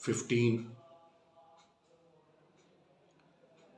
15।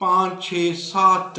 5, 6, 7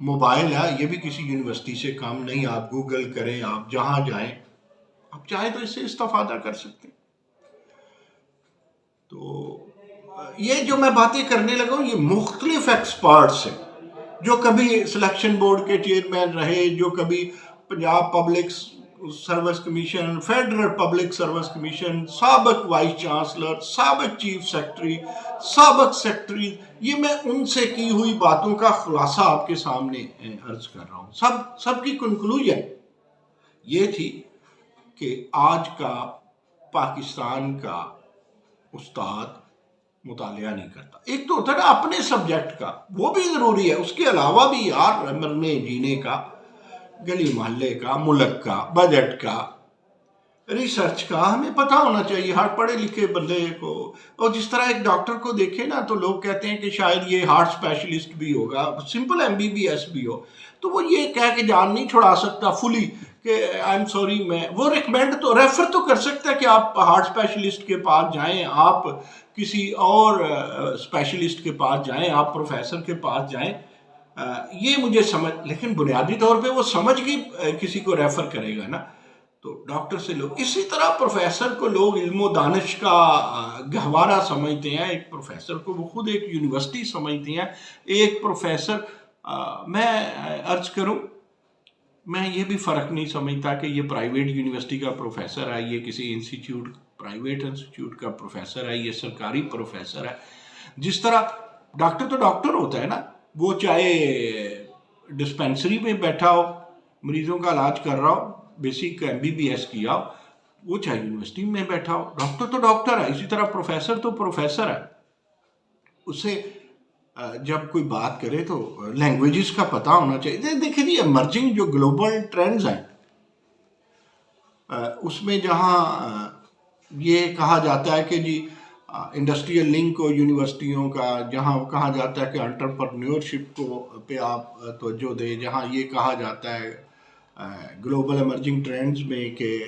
mobile ہے، یہ بھی کسی یونیورسٹی سے کم نہیں. آپ گوگل کریں، آپ جہاں جائیں، آپ چاہیں تو اس سے استفادہ کر سکتے ہیں. تو یہ جو میں باتیں کرنے لگا ہوں، یہ مختلف ایکسپرٹس ہیں، جو کبھی سلیکشن بورڈ کے چیئرمین رہے، جو کبھی Punjab public service commission, federal public service commission, سابق وائس چانسلر، سابق چیف سیکرٹری، سابق سیکرٹری. یہ میں ان سے کی ہوئی باتوں کا خلاصہ آپ کے سامنے عرض کر رہا ہوں. سب کی کنکلوژن یہ تھی کہ آج کا پاکستان کا استاد مطالعہ نہیں کرتا. ایک تو ہوتا ہے نا اپنے سبجیکٹ کا، وہ بھی ضروری ہے، اس کے علاوہ بھی یار مرنے جینے کا، گلی محلے کا، ملک کا، بجٹ کا، ریسرچ کا ہمیں پتہ ہونا چاہیے ہر پڑھے لکھے بندے کو. اور جس طرح ایک ڈاکٹر کو دیکھے نا تو لوگ کہتے ہیں کہ شاید یہ ہارٹ اسپیشلسٹ بھی ہوگا، سمپل MBBS بھی ہو، تو وہ یہ کہہ کے جان نہیں چھڑا سکتا فلی کہ آئی ایم سوری. میں وہ ریکمینڈ تو ریفر تو کر سکتا ہے کہ آپ ہارٹ اسپیشلسٹ کے پاس جائیں، آپ کسی اور اسپیشلسٹ کے پاس جائیں، آپ پروفیسر کے پاس جائیں. یہ مجھے سمجھ، لیکن بنیادی طور پہ وہ سمجھ کے کسی کو ریفر کرے گا نا. تو ڈاکٹر سے لوگ اسی طرح پروفیسر کو لوگ علم و دانش کا گہوارہ سمجھتے ہیں. ایک پروفیسر کو وہ خود ایک یونیورسٹی سمجھتے ہیں. ایک پروفیسر میں عرض کروں، میں یہ بھی فرق نہیں سمجھتا کہ یہ پرائیویٹ یونیورسٹی کا پروفیسر ہے، یہ کسی انسٹیٹیوٹ پرائیویٹ انسٹیٹیوٹ کا پروفیسر ہے، یہ سرکاری پروفیسر ہے. جس طرح ڈاکٹر تو ڈاکٹر ہوتا ہے نا، وہ چاہے ڈسپینسری میں بیٹھا ہو، مریضوں کا علاج کر رہا ہو، بیسک MBBS کیا ہو، وہ چاہے یونیورسٹی میں بیٹھا ہو، ڈاکٹر تو ڈاکٹر ہے. اسی طرح پروفیسر تو پروفیسر ہے. اسے جب کوئی بات کرے تو لینگویجز کا پتہ ہونا چاہیے. دیکھیں جی، ایمرجنگ جو گلوبل ٹرینڈز ہیں، اس میں جہاں یہ کہا جاتا ہے کہ جی انڈسٹریل لنک کو یونیورسٹیوں کا، جہاں کہا جاتا ہے کہ انٹرپرنیورشپ کو پہ آپ توجہ دیں، جہاں یہ کہا جاتا ہے گلوبل ایمرجنگ ٹرینڈز میں کہ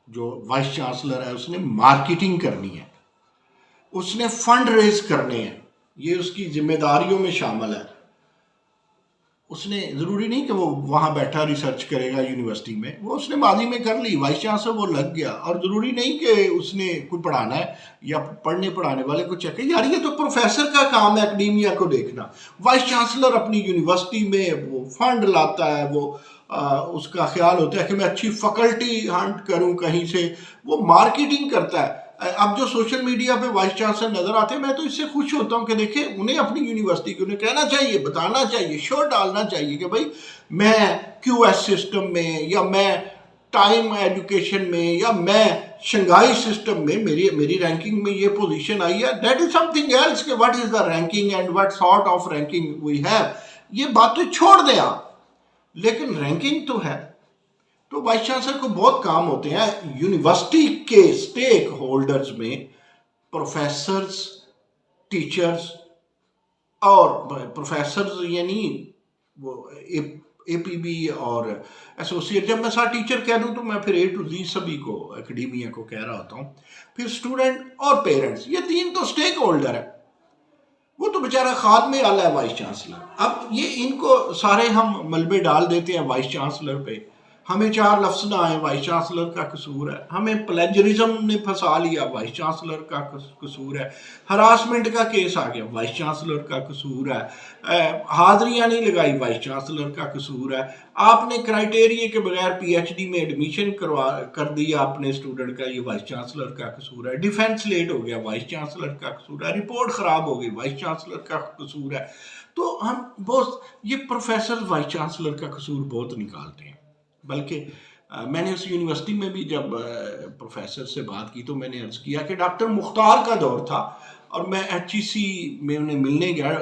جو وائس چانسلر ہے اس نے مارکیٹنگ کرنی ہے، اس نے فنڈ ریز کرنے ہیں، یہ اس کی ذمہ داریوں میں شامل ہے. اس نے ضروری نہیں کہ وہ وہاں بیٹھا ریسرچ کرے گا یونیورسٹی میں، وہ اس نے ماضی میں کر لی، وائس چانسلر وہ لگ گیا. اور ضروری نہیں کہ اس نے کوئی پڑھانا ہے یا پڑھنے پڑھانے والے کو چیک. یار یہ تو پروفیسر کا کام ہے اکیڈیمیا کو دیکھنا. وائس چانسلر اپنی یونیورسٹی میں وہ فنڈ لاتا ہے، وہ اس کا خیال ہوتا ہے کہ میں اچھی فیکلٹی ہنٹ کروں کہیں سے، وہ مارکیٹنگ کرتا ہے. اب جو سوشل میڈیا پہ وائس چانسلر نظر آتے ہیں، میں تو اس سے خوش ہوتا ہوں کہ دیکھیں انہیں اپنی یونیورسٹی کو انہیں کہنا چاہیے، بتانا چاہیے، شور ڈالنا چاہیے کہ بھائی میں QS سسٹم میں، یا میں ٹائم ایجوکیشن میں، یا میں شنگھائی سسٹم میں میری رینکنگ میں یہ پوزیشن آئی ہے. That is something else کہ what is the ranking and what sort of ranking we have. یہ باتیں چھوڑ دیں آپ، لیکن رینکنگ تو ہے. تو وائس چانسلر کو بہت کام ہوتے ہیں. یونیورسٹی کے سٹیک ہولڈرز میں پروفیسرز، ٹیچرز، اور پروفیسرز یعنی وہ APB اور ایسوسیٹ. جب میں ساتھ ٹیچر کہہ دوں تو میں پھر A to Z سبھی کو اکیڈیمیا کو کہہ رہا ہوتا ہوں. پھر اسٹوڈنٹ اور پیرنٹس، یہ تین تو سٹیک ہولڈر ہے. وہ تو بیچارہ خادم اعلیٰ ہے وائس چانسلر. اب یہ ان کو سارے ہم ملبے ڈال دیتے ہیں وائس چانسلر پہ. ہمیں چار لفظ نہ آئے، وائس چانسلر کا قصور ہے. ہمیں پلیجرزم نے پھنسا لیا، وائس چانسلر کا قصور ہے. ہراسمنٹ کا کیس آ گیا، وائس چانسلر کا قصور ہے. حاضریاں نہیں لگائی، وائس چانسلر کا قصور ہے. آپ نے کرائٹیریے کے بغیر PhD میں ایڈمیشن کر دیا اپنے اسٹوڈنٹ کا، یہ وائس چانسلر کا قصور ہے. ڈیفینس لیٹ ہو گیا، وائس چانسلر کا قصور ہے. رپورٹ خراب ہو گئی، وائس چانسلر کا قصور ہے. تو ہم بہت یہ پروفیسر وائس چانسلر کا قصور بہت نکالتے ہیں. بلکہ میں نے اس یونیورسٹی میں بھی جب پروفیسر سے بات کی تو میں نے عرض کیا کہ ڈاکٹر مختار کا دور تھا اور میں HEC میں انہیں ملنے گیا،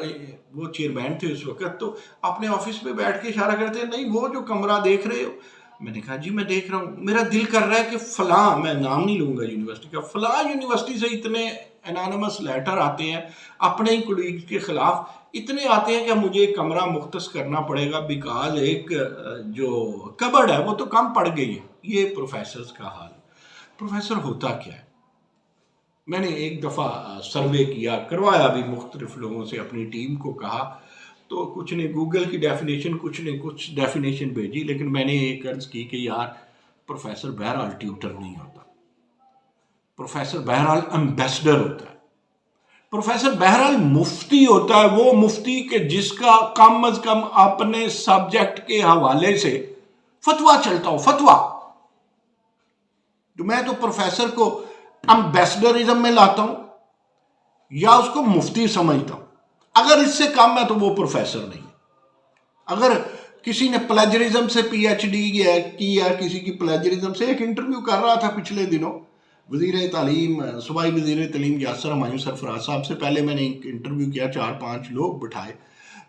وہ چیئرمین تھے اس وقت. تو اپنے آفس میں بیٹھ کے اشارہ کرتے ہیں، نہیں وہ جو کمرہ دیکھ رہے ہو. میں نے کہا جی میں دیکھ رہا ہوں، میرا دل کر رہا ہے کہ فلاں، میں نام نہیں لوں گا یونیورسٹی کا، فلاں یونیورسٹی سے اتنے انانیمس لیٹر آتے ہیں اپنے ہی کولیگز کے خلاف، اتنے آتے ہیں کہ مجھے کمرہ مختص کرنا پڑے گا بیکاز ایک جو کبڈ ہے وہ تو کم پڑ گئی ہے. یہ پروفیسرز کا حال. پروفیسر ہوتا کیا ہے؟ میں نے ایک دفعہ سروے کیا، کروایا بھی مختلف لوگوں سے، اپنی ٹیم کو کہا تو کچھ نے گوگل کی ڈیفینیشن، کچھ نے کچھ ڈیفینیشن بھیجی، لیکن میں نے ایک عرض کی کہ یار پروفیسر بہرحال ٹیوٹر نہیں ہوتا، پروفیسر بہرحال ایمبیسڈر ہوتا ہے، پروفیسر بہرحال مفتی ہوتا ہے، وہ مفتی کہ جس کا کم از کم اپنے سبجیکٹ کے حوالے سے فتویٰ چلتا ہو، فتویٰ. تو میں تو پروفیسر کو ایمبیسڈرزم میں لاتا ہوں یا اس کو مفتی سمجھتا ہوں. اگر اس سے کم ہے تو وہ پروفیسر نہیں ہے. اگر کسی نے پلیجرزم سے پی ایچ ڈی کی ہے، کسی کی پلیجرزم سے، ایک انٹرویو کر رہا تھا پچھلے دنوں وزیر تعلیم، صوبائی وزیر تعلیم یاسر ہمایوں سرفراز صاحب سے پہلے میں نے ایک انٹرویو کیا، 4-5 لوگ بٹھائے،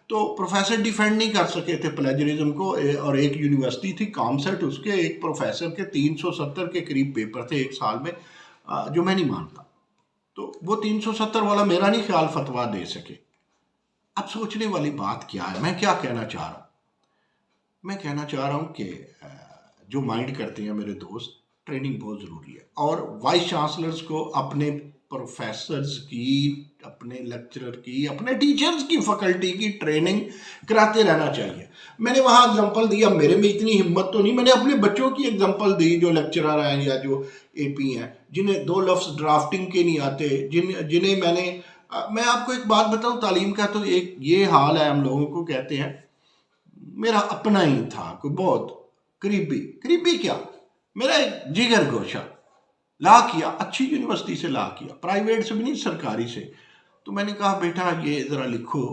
تو پروفیسر ڈیفینڈ نہیں کر سکے تھے پلیجرزم کو. اور ایک یونیورسٹی تھی کامسیٹ، اس کے ایک پروفیسر کے 370 کے قریب پیپر تھے ایک سال میں، جو میں نہیں مانتا. تو وہ 370 والا میرا نہیں خیال فتویٰ دے سکے. اب سوچنے والی بات کیا ہے، میں کیا کہنا چاہ رہا ہوں؟ میں کہنا چاہ رہا ہوں کہ جو مائنڈ کرتے ہیں میرے دوست، ٹریننگ بہت ضروری ہے، اور وائس چانسلرز کو اپنے پروفیسرز کی، اپنے لیکچرر کی، اپنے ٹیچرز کی، فیکلٹی کی ٹریننگ کراتے رہنا چاہیے. میں نے وہاں اگزامپل دیا، میرے میں اتنی ہمت تو نہیں، میں نے اپنے بچوں کی اگزامپل دی جو لیکچرر ہیں یا جو اے پی ہیں، جنہیں 2 لفظ ڈرافٹنگ کے نہیں آتے، جنہیں میں آپ کو ایک بات بتاؤں، تعلیم کا تو ایک یہ حال ہے، ہم لوگوں کو کہتے ہیں میرا اپنا ہی تھا کوئی بہت قریبی کیا، میرا ایک جگر گوشہ، لا کیا، اچھی یونیورسٹی سے لا کیا، پرائیویٹ سے بھی نہیں، سرکاری سے. تو میں نے کہا بیٹا یہ ذرا لکھو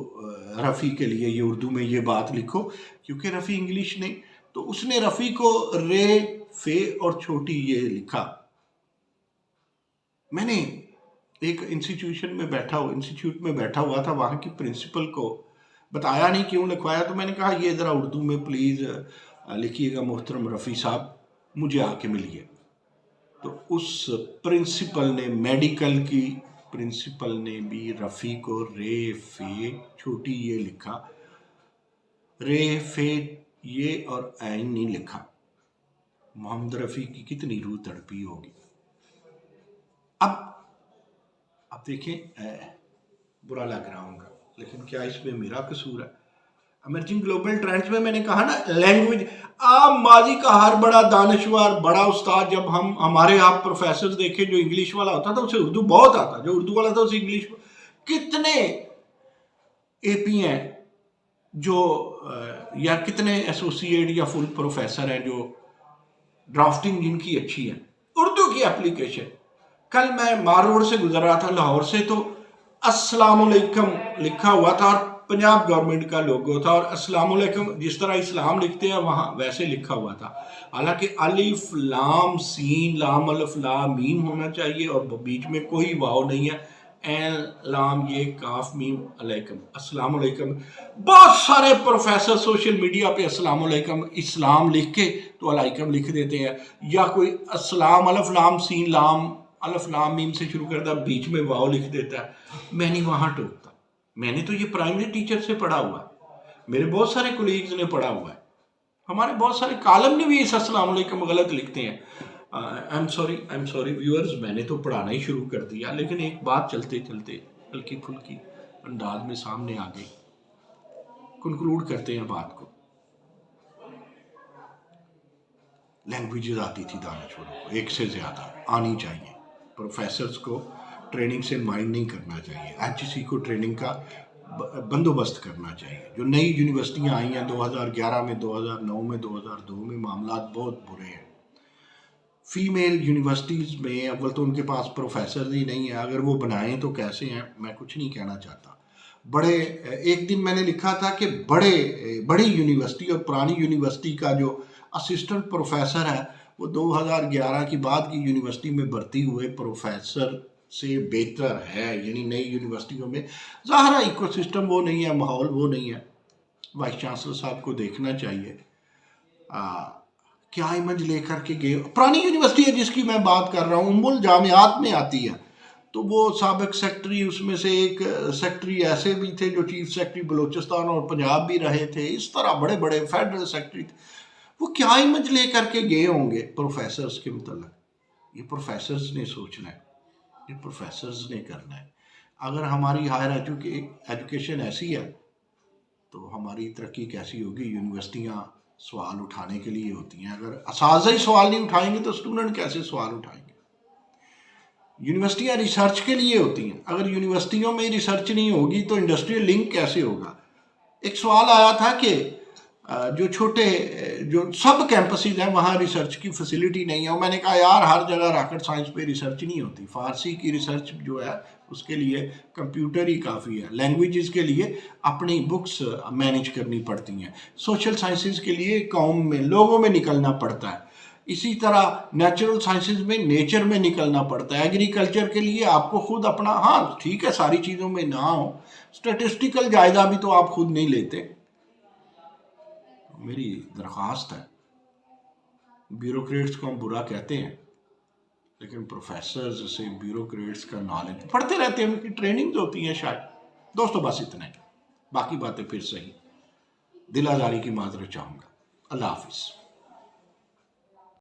رفیع کے لیے، یہ اردو میں یہ بات لکھو، کیونکہ رفیع انگلش نہیں. تو اس نے رفیع کو رے، فے اور چھوٹی یہ لکھا. میں نے ایک انسٹیٹیوٹ میں بیٹھا ہوا تھا، وہاں کی پرنسپل کو بتایا نہیں کیوں لکھوایا. تو میں نے کہا یہ ذرا اردو میں پلیز لکھیے گا محترم رفیع صاحب، مجھے آ کے ملیے. تو اس پرنسپل نے، میڈیکل کی پرنسپل نے بھی رفیع کو رے، فے، چھوٹی یہ لکھا، رے، فے یہ اور عین نہیں لکھا. محمد رفیع کی کتنی روح تڑپی ہوگی. اب دیکھیں، برا لگ رہا ہوں گا، لیکن کیا اس میں میرا قصور ہے؟ ایمرجنگ گلوبل ٹرینڈز میں نے کہا نا، لینگویج. ماضی کا ہر بڑا دانشور، بڑا استاد، جب ہمارے آپ پروفیسر دیکھے، جو انگلش والا ہوتا تھا اسے اردو بہت آتا، جو اردو والا تھا اسے انگلش. کتنے اے پی ہیں جو، یا کتنے ایسوسیٹ یا فل پروفیسر ہیں جو ڈرافٹنگ جن کی اچھی ہے، اردو کی اپلیکیشن. کل میں مار روڈ سے گزر رہا تھا لاہور سے، تو السلام علیکم لکھا ہوا تھا اور پنجاب گورنمنٹ کا لوگو تھا، اور السلام علیکم جس طرح اسلام لکھتے ہیں وہاں ویسے لکھا ہوا تھا. حالانکہ الف لام سین، لام الف لام میم ہونا چاہیے، اور بیچ میں کوئی واو نہیں ہے، این لام یہ کاف میم علیکم، السلام علیکم. بہت سارے پروفیسر سوشل میڈیا پہ السلام علیکم اسلام لکھ کے تو علیکم لکھ دیتے ہیں، یا کوئی السلام الف لام سین لام الف لام میم سے شروع کرتا ہے، بیچ میں واو لکھ دیتا ہے. میں نہیں وہاں ٹوکتا. میں نے تو یہ پرائمری ٹیچر سے پڑھا ہوا ہے، میرے بہت سارے کولیگز نے پڑھا ہوا ہے، ہمارے بہت سارے کالم نے بھی اس السلام علیکم غلط لکھتے ہیں. ایم سوری ویورز، میں نے تو پڑھانا ہی شروع کر دیا، لیکن ایک بات چلتے چلتے ہلکی پھلکی انداز میں سامنے آ گئی. کنکلوڈ کرتے ہیں بات کو. لینگویجز آتی تھی دانشوروں کو، ایک سے زیادہ آنی چاہیے. پروفیسرز کو ٹریننگ سے مائنڈ نہیں کرنا چاہیے، ایچ سی کو ٹریننگ کا بندوبست کرنا چاہیے. جو نئی یونیورسٹیاں آئی ہیں 2011 میں، 2009 میں، 2002 میں، معاملات بہت برے ہیں. فیمیل یونیورسٹیز میں اول تو ان کے پاس پروفیسر ہی نہیں ہیں، اگر وہ بنائیں تو کیسے ہیں، میں کچھ نہیں کہنا چاہتا. ایک دن میں نے لکھا تھا کہ بڑی یونیورسٹی اور پرانی یونیورسٹی کا جو اسسٹنٹ پروفیسر ہے وہ 2011 کی بعد کی یونیورسٹی میں بھرتی ہوئے پروفیسر سے بہتر ہے. یعنی نئی یونیورسٹیوں میں ظاہر ہے ایکو سسٹم وہ نہیں ہے، ماحول وہ نہیں ہے. وائس چانسلر صاحب کو دیکھنا چاہیے کیا امیج لے کر کے گئے. پرانی یونیورسٹی ہے جس کی میں بات کر رہا ہوں، ام الجامعات میں آتی ہے. تو وہ سابق سیکٹری، اس میں سے ایک سیکٹری ایسے بھی تھے جو چیف سیکٹری بلوچستان اور پنجاب بھی رہے تھے، اس طرح بڑے بڑے فیڈرل سیکٹری تھے. وہ کیا امیج لے کر کے گئے ہوں گے پروفیسرز کے متعلق؟ یہ پروفیسرز نے سوچنا ہے، یہ پروفیسرز نے کرنا ہے. اگر ہماری ہائر ایجوکیشن ایسی ہے تو ہماری ترقی کیسی ہوگی؟ یونیورسٹیاں سوال اٹھانے کے لیے ہوتی ہیں، اگر اساتذہ ہی سوال نہیں اٹھائیں گے تو اسٹوڈنٹ کیسے سوال اٹھائیں گے؟ یونیورسٹیاں ریسرچ کے لیے ہوتی ہیں، اگر یونیورسٹیوں میں ریسرچ نہیں ہوگی تو انڈسٹریل لنک کیسے ہوگا؟ ایک سوال آیا تھا کہ جو جو سب کیمپسز ہیں وہاں ریسرچ کی فیسلٹی نہیں ہے، اور میں نے کہا یار ہر جگہ راکٹ سائنس پہ ریسرچ نہیں ہوتی، فارسی کی ریسرچ جو ہے اس کے لیے کمپیوٹر ہی کافی ہے، لینگویجز کے لیے اپنی بکس مینیج کرنی پڑتی ہیں، سوشل سائنسز کے لیے قوم میں لوگوں میں نکلنا پڑتا ہے، اسی طرح نیچرل سائنسز میں نیچر میں نکلنا پڑتا ہے، ایگریکلچر کے لیے آپ کو خود اپنا، ہاں ٹھیک ہے ساری چیزوں میں نہ ہو، اسٹیٹسٹیکل جائزہ بھی تو آپ خود نہیں لیتے۔ میری درخواست ہے، بیوروکریٹس کو ہم برا کہتے ہیں لیکن پروفیسرز سے بیوروکریٹس کا نالج پڑھتے رہتے ہیں، ان کی ٹریننگز ہوتی ہیں شاید۔ دوستو بس اتنا ہی، باقی باتیں پھر صحیح، دل آزاری کی معذرت چاہوں گا۔ اللہ حافظ۔